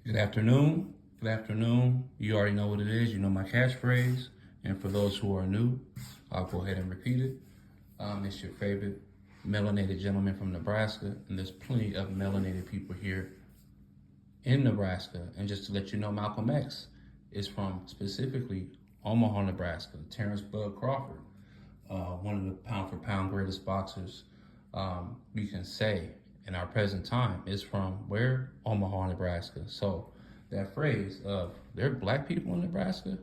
Good afternoon. Good afternoon. You already know what it is. You know my catchphrase. And for those who are new, I'll go ahead and repeat it. It's your favorite melanated gentleman from Nebraska. And there's plenty of melanated people here in Nebraska. And just to let you know, Malcolm X is from specifically Omaha, Nebraska. Terrence Bud Crawford, one of the pound for pound greatest boxers we can say in our present time, is from where? Omaha, Nebraska. So that phrase of there are black people in Nebraska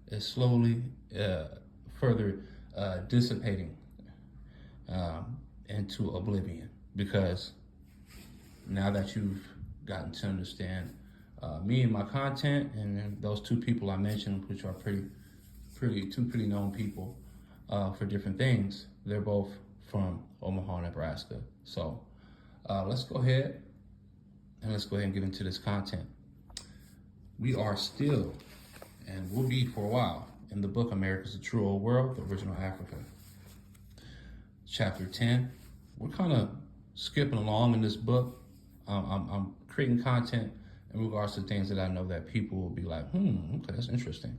is slowly further dissipating into oblivion, because now that you've gotten to understand me and my content, and then those two people I mentioned, which are two pretty known people for different things, they're both from Omaha, Nebraska. So let's go ahead and get into this content. We are still, and will be for a while, in the book America's the True Old World, the Original Africa. Chapter 10. We're kind of skipping along in this book. I'm creating content in regards to things that I know that people will be like, okay, that's interesting.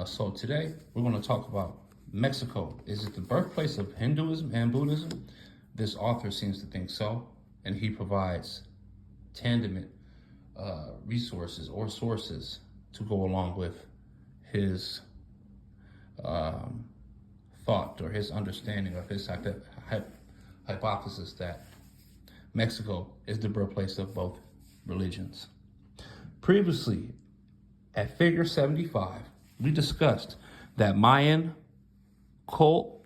So today, we're going to talk about Mexico. Is it the birthplace of Hinduism and Buddhism? This author seems to think so, and he provides tandem resources or sources to go along with his thought or his understanding of his hypothesis that Mexico is the birthplace of both religions. Previously, at figure 75, we discussed that Mayan Kundalini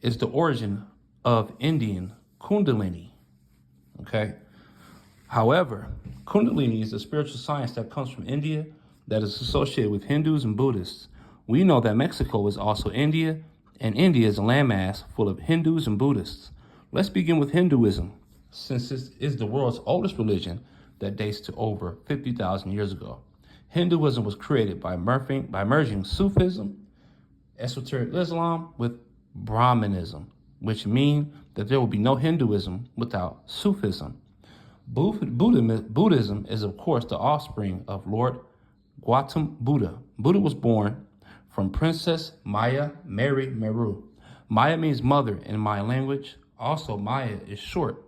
is the origin of Indian Kundalini. Okay. However, Kundalini is a spiritual science that comes from India that is associated with Hindus and Buddhists. We know that Mexico is also India, and India is a landmass full of Hindus and Buddhists. Let's begin with Hinduism, since this is the world's oldest religion that dates to over 50,000 years ago. Hinduism was created by merging Sufism, esoteric Islam, with Brahmanism, which means that there will be no Hinduism without Sufism. Buddhism is, of course, the offspring of Lord Gautama Buddha. Buddha was born from Princess Maya Mary Meru. Maya means mother in Mayan language. Also, Maya is short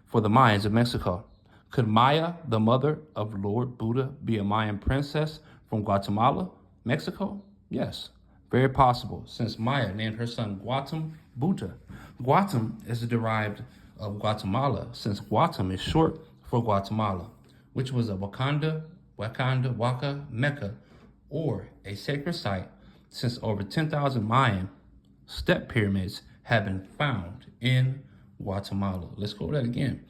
for the Mayans of Mexico. Could Maya, the mother of Lord Buddha, be a Mayan princess from Guatemala, Mexico? Yes, very possible, since Maya named her son Gautama Buddha. Guatem is derived of Guatemala, since Guatem is short for Guatemala, which was a Waka, Mecca, or a sacred site, since over 10,000 Mayan step pyramids have been found in Guatemala. Let's go over that again.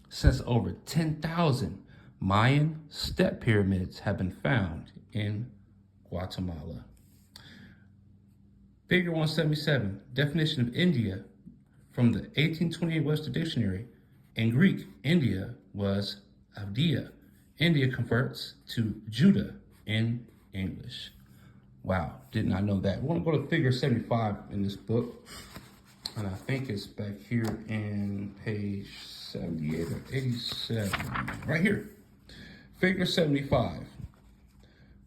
Since over 10,000 Mayan step pyramids have been found in Guatemala. Figure 177, definition of India from the 1828 Webster Dictionary. In Greek, India was Avdia. India converts to Judah in English. Wow, did not know that. We're going to go to figure 75 in this book. And I think it's back here in page 78 or 87. Right here. Figure 75.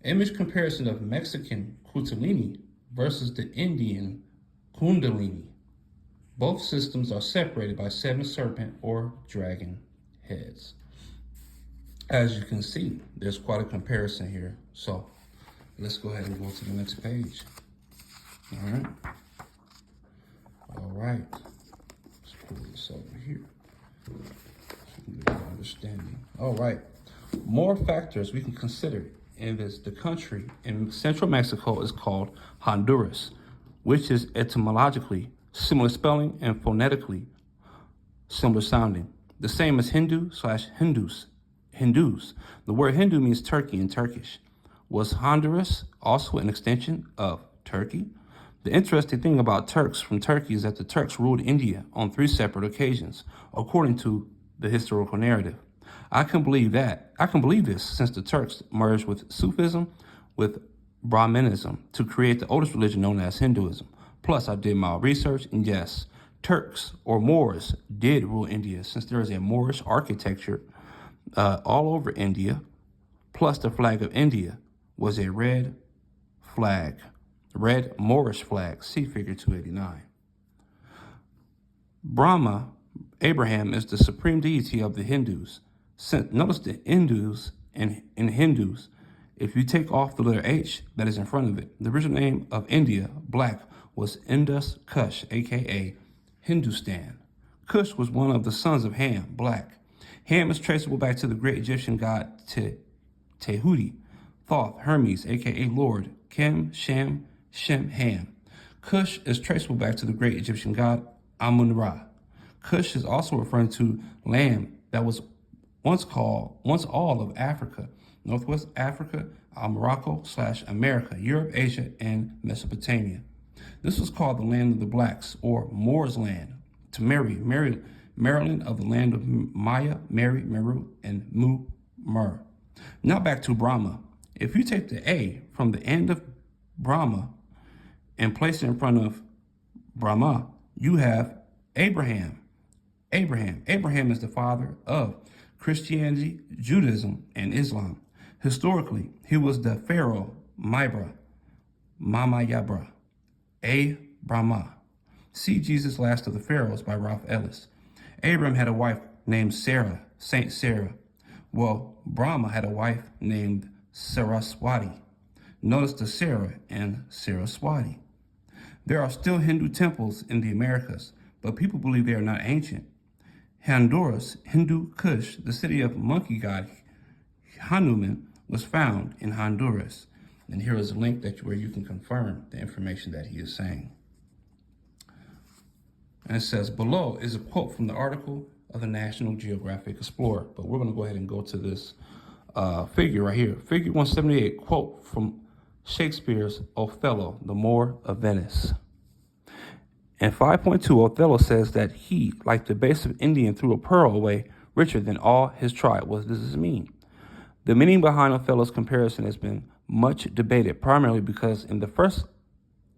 Image comparison of Mexican Kundalini versus the Indian Kundalini. Both systems are separated by 7 serpent or dragon heads. As you can see, there's quite a comparison here. So let's go ahead and go to the next page. All right. Let's pull this over here so we can get an understanding. All right. More factors we can consider in this. The country in central Mexico is called Honduras, which is etymologically similar spelling and phonetically similar sounding. The same as Hindu/Hindus. The word Hindu means Turkey in Turkish. Was Honduras also an extension of Turkey? The interesting thing about Turks from Turkey is that the Turks ruled India on 3 separate occasions, according to the historical narrative. I can believe this, since the Turks merged with Sufism with Brahmanism to create the oldest religion known as Hinduism. Plus, I did my research, and yes, Turks or Moors did rule India, since there is a Moorish architecture all over India, plus the flag of India was a red Moorish flag. See figure 289. Brahma, Abraham, is the supreme deity of the Hindus. Notice the Hindus in Hindus, if you take off the letter H that is in front of it, the original name of India, black, was Indus Kush, aka Hindustan. Kush was one of the sons of Ham, black. Ham is traceable back to the great Egyptian god Tehuti, Thoth, Hermes, aka Lord, Kim, Shem, Ham. Kush is traceable back to the great Egyptian god Amun-Ra. Kush is also referring to land that was once all of Africa, Northwest Africa, Morocco/America, Europe, Asia, and Mesopotamia. This was called the land of the blacks, or Moor's land, to Maryland of the land of Maya, Mary, Meru, and Mu-Mer. Now back to Brahma. If you take the A from the end of Brahma and place it in front of Brahma, you have Abraham. Abraham is the father of Christianity, Judaism, and Islam. Historically, he was the pharaoh Mama Yabra, Brahma. See Jesus, Last of the Pharaohs by Ralph Ellis. Abraham had a wife named Sarah, Saint Sarah. Well, Brahma had a wife named Saraswati. Notice the Sarah and Saraswati. There are still Hindu temples in the Americas, but people believe they are not ancient. Honduras, Hindu Kush, the city of monkey god Hanuman, was found in Honduras. And here is a link where you can confirm the information that he is saying. And it says, below is a quote from the article of the National Geographic Explorer. But we're going to go ahead and go to this figure right here. Figure 178, quote from Shakespeare's Othello, the Moor of Venice. In 5.2, Othello says that he, like the base of Indian, threw a pearl away richer than all his tribe. What does this mean? The meaning behind Othello's comparison has been much debated, primarily because in the first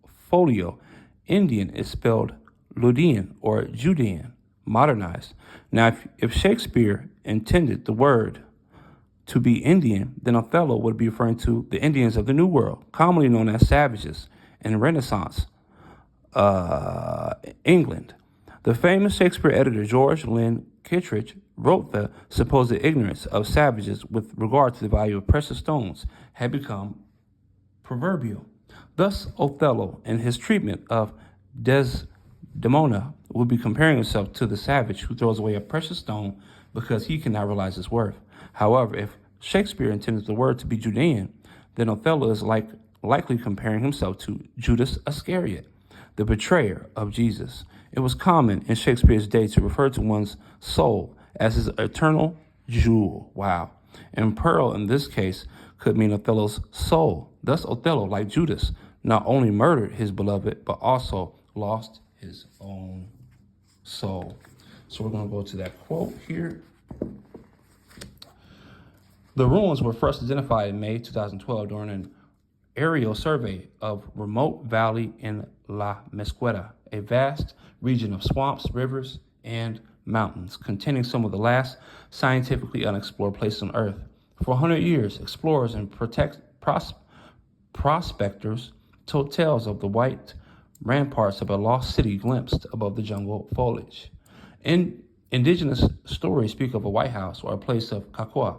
folio, Indian is spelled Ludean or Judean, modernized. Now, if Shakespeare intended the word to be Indian, then Othello would be referring to the Indians of the New World, commonly known as savages in Renaissance England. The famous Shakespeare editor George Lynn Kittredge wrote the supposed ignorance of savages with regard to the value of precious stones had become proverbial. Thus, Othello, in his treatment of Desdemona, would be comparing himself to the savage who throws away a precious stone because he cannot realize its worth. However, if Shakespeare intended the word to be Judean, then Othello is likely comparing himself to Judas Iscariot, the betrayer of Jesus. It was common in Shakespeare's day to refer to one's soul as his eternal jewel. Wow. And pearl in this case could mean Othello's soul. Thus, Othello, like Judas, not only murdered his beloved, but also lost his own soul. So we're going to go to that quote here. The ruins were first identified in May 2012 during an aerial survey of remote valley in La Mesquita, a vast region of swamps, rivers, and mountains containing some of the last scientifically unexplored places on Earth. For 100 years, explorers and prospectors told tales of the white ramparts of a lost city glimpsed above the jungle foliage. Indigenous stories speak of a White House or a place of Cacua,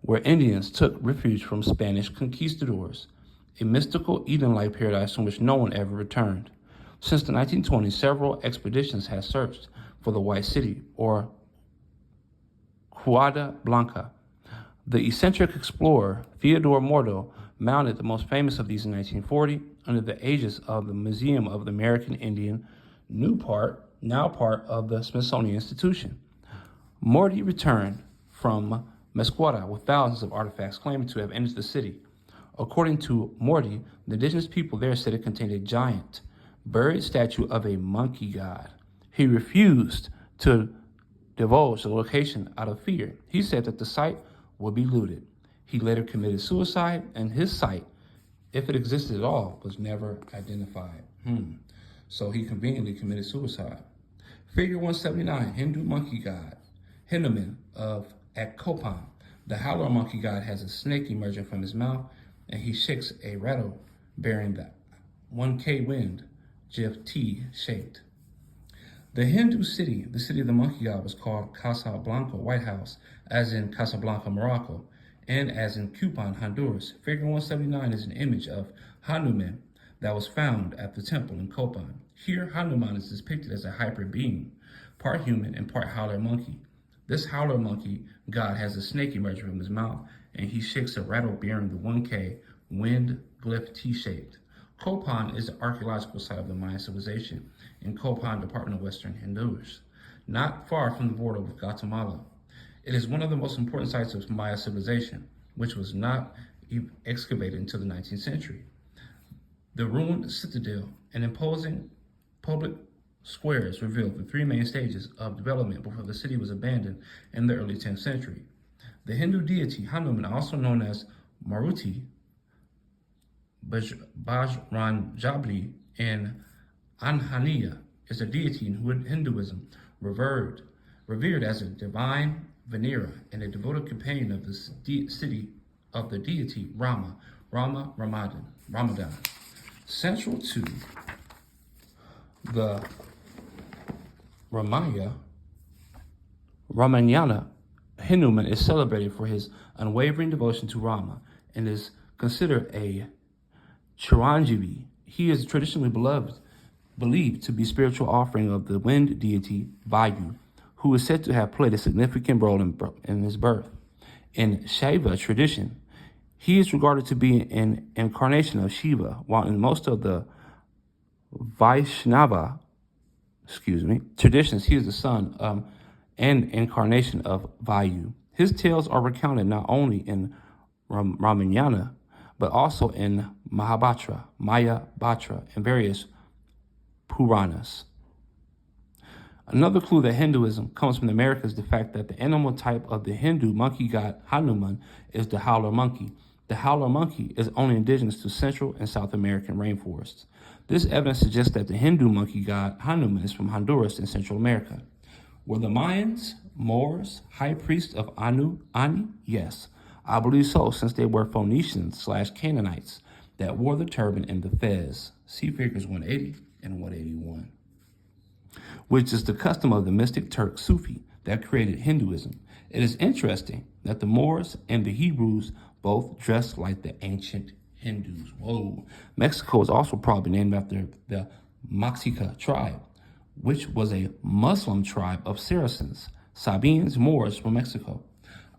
where Indians took refuge from Spanish conquistadors, a mystical Eden-like paradise from which no one ever returned. Since the 1920s, several expeditions have searched for the White City, or Cuada Blanca. The eccentric explorer Theodore Mordo mounted the most famous of these in 1940 under the aegis of the Museum of the American Indian, now part of the Smithsonian Institution. Morty returned from Mesquita with thousands of artifacts claiming to have entered the city. According to Morty, the indigenous people there said it contained a giant, buried statue of a monkey god. He refused to divulge the location out of fear. He said that the site would be looted. He later committed suicide, and his site, if it existed at all, was never identified. So he conveniently committed suicide. Figure 179, Hindu monkey god, Hanuman of Akkopan. The howler monkey god has a snake emerging from his mouth, and he shakes a rattle bearing the 1K wind, GIF T shaped. The Hindu city, the city of the monkey god, was called Casablanca, White House, as in Casablanca, Morocco, and as in Cupan, Honduras. Figure 179 is an image of Hanuman that was found at the temple in Copan. Here, Hanuman is depicted as a hybrid being, part human and part howler monkey. This howler monkey god has a snake emerging from his mouth, and he shakes a rattle bearing the 1K wind glyph T-shaped. Copan is the archaeological site of the Mayan civilization in Copan, Department of Western Honduras, not far from the border with Guatemala. It is one of the most important sites of Maya civilization, which was not excavated until the 19th century. The ruined citadel and imposing public squares revealed the three main stages of development before the city was abandoned in the early 10th century. The Hindu deity Hanuman, also known as Maruti, Bajranjabli, and Anhaniya, is a deity in Hinduism, revered as a divine Venera and a devoted companion of the city of the deity Ramadan. Central to the Ramayana, Hanuman is celebrated for his unwavering devotion to Rama and is considered a Chiranjeevi. He is traditionally believed to be spiritual offering of the wind deity Vayu, who is said to have played a significant role in his birth. In Shaiva tradition, he is regarded to be an incarnation of Shiva, while in most of the Vaishnava traditions, he is the son and incarnation of Vayu. His tales are recounted not only in Ramayana, but also in Mahabharata, Mayabharata, and various Puranas. Another clue that Hinduism comes from the Americas is the fact that the animal type of the Hindu monkey god Hanuman is the howler monkey. The howler monkey is only indigenous to Central and South American rainforests. This evidence suggests that the Hindu monkey god Hanuman is from Honduras in Central America. Were the Mayans, Moors, high priests of Ani? Yes, I believe so, since they were Phoenicians/Canaanites that wore the turban and the fez. See figures 180 and 181. Which is the custom of the mystic Turk Sufi that created Hinduism. It is interesting that the Moors and the Hebrews both dressed like the ancient Hindus. Whoa. Mexico is also probably named after the Mexica tribe, which was a Muslim tribe of Saracens, Sabines, Moors from Mexico.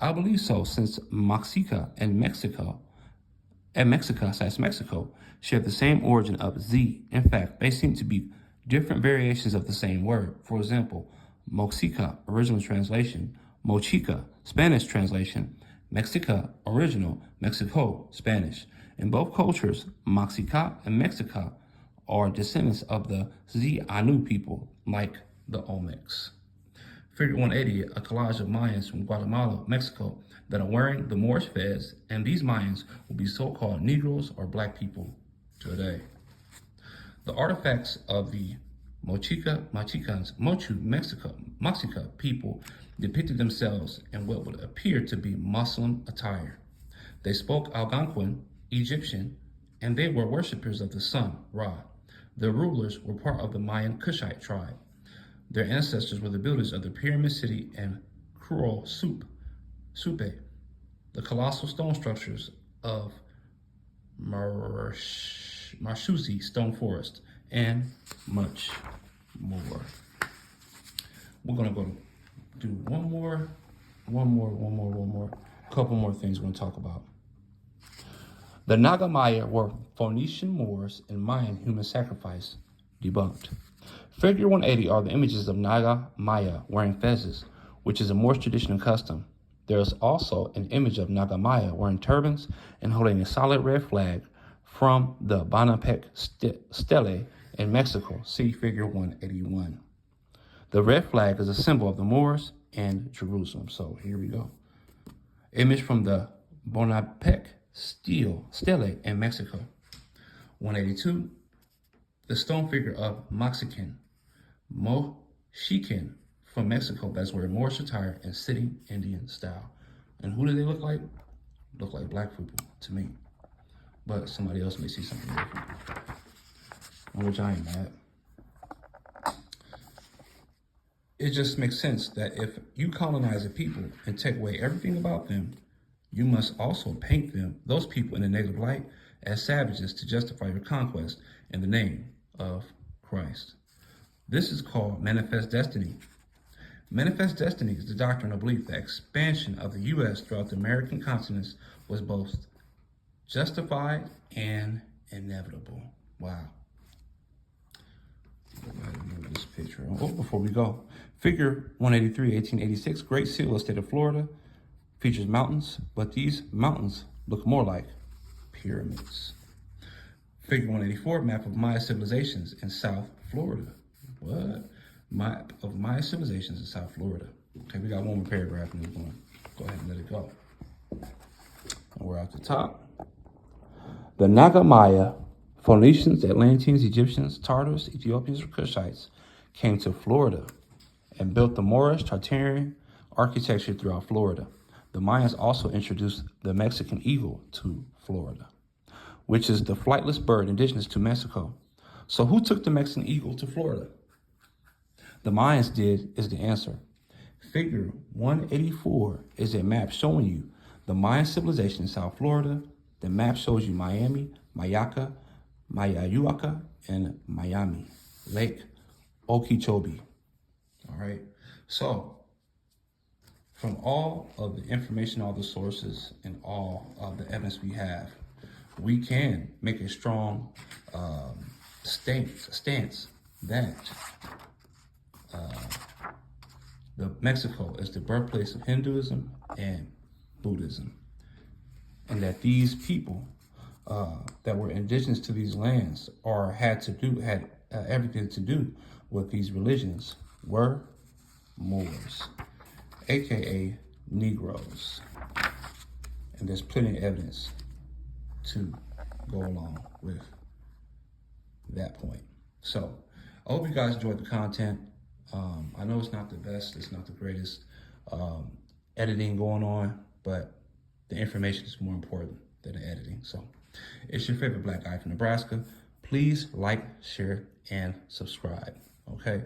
I believe so, since Mexica and Mexico share the same origin of Z. In fact, they seem to be different variations of the same word. For example, Moxica, original translation, Mochica, Spanish translation, Mexica, original, Mexico, Spanish. In both cultures, Mexica and Mexica are descendants of the Z-Anu people, like the Olmecs. Figure 180, a collage of Mayans from Guatemala, Mexico, that are wearing the Moorish fez, and these Mayans will be so-called Negros or black people today. The artifacts of the Mochica people depicted themselves in what would appear to be Muslim attire. They spoke Algonquin, Egyptian, and they were worshippers of the sun, Ra. Their rulers were part of the Mayan Kushite tribe. Their ancestors were the builders of the Pyramid City and Kuro Supe, the colossal stone structures of Marshuzi Stone Forest, and much more. We're gonna go do one more, couple more things we're gonna talk about. The Naga Maya were Phoenician Moors and Mayan human sacrifice, debunked. Figure 180 are the images of Naga Maya wearing fezes, which is a Moorish traditional custom. There is also an image of Naga Maya wearing turbans and holding a solid red flag from the Banapec stele in Mexico. See figure 181. The red flag is a symbol of the Moors and Jerusalem. So here we go. Image from the Bonapec stele in Mexico. 182. The stone figure of Mexican Chican from Mexico that's wearing Moorish attire and sitting Indian style. And who do they look like? Look like black people to me. But somebody else may see something different, which I ain't mad. It just makes sense that if you colonize a people and take away everything about them, you must also paint them, those people, in a negative light as savages to justify your conquest in the name of Christ. This is called manifest destiny. Manifest destiny is the doctrine of belief that expansion of the U.S. throughout the American continents was both justified and inevitable. Wow. Move this picture. Oh, before we go, Figure 183, 1886, Great Seal of the State of Florida, features mountains, but these mountains look more like pyramids. Figure 184, map of Maya civilizations in South Florida. What? Map of Maya civilizations in South Florida. Okay, we got one more paragraph and we're going to go ahead and let it go. And we're at the top. The Naga Maya, Phoenicians, Atlanteans, Egyptians, Tartars, Ethiopians, or Cushites came to Florida and built the Moorish Tartarian architecture throughout Florida. The Mayans also introduced the Mexican eagle to Florida, which is the flightless bird indigenous to Mexico. So who took the Mexican eagle to Florida? The Mayans did is the answer. Figure 184 is a map showing you the Mayan civilization in South Florida. The map shows you Miami, Mayaca, Mayayuaca, and Miami, Lake Okeechobee. All right. So from all of the information, all the sources, and all of the evidence we have, we can make a strong stance that the Mexico is the birthplace of Hinduism and Buddhism, and that these people that were indigenous to these lands or had everything to do with these religions were Moors, aka Negros. And there's plenty of evidence to go along with that point. So I hope you guys enjoyed the content. I know it's not the best, it's not the greatest editing going on, but the information is more important than the editing. So it's your favorite black guy from Nebraska. Please like, share, and subscribe. Okay.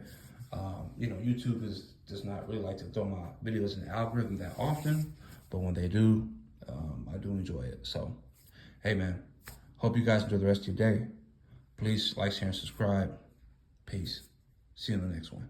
YouTube does not really like to throw my videos in the algorithm that often, but when they do, I do enjoy it. So, hey man, hope you guys enjoy the rest of your day. Please like, share, and subscribe. Peace. See you in the next one.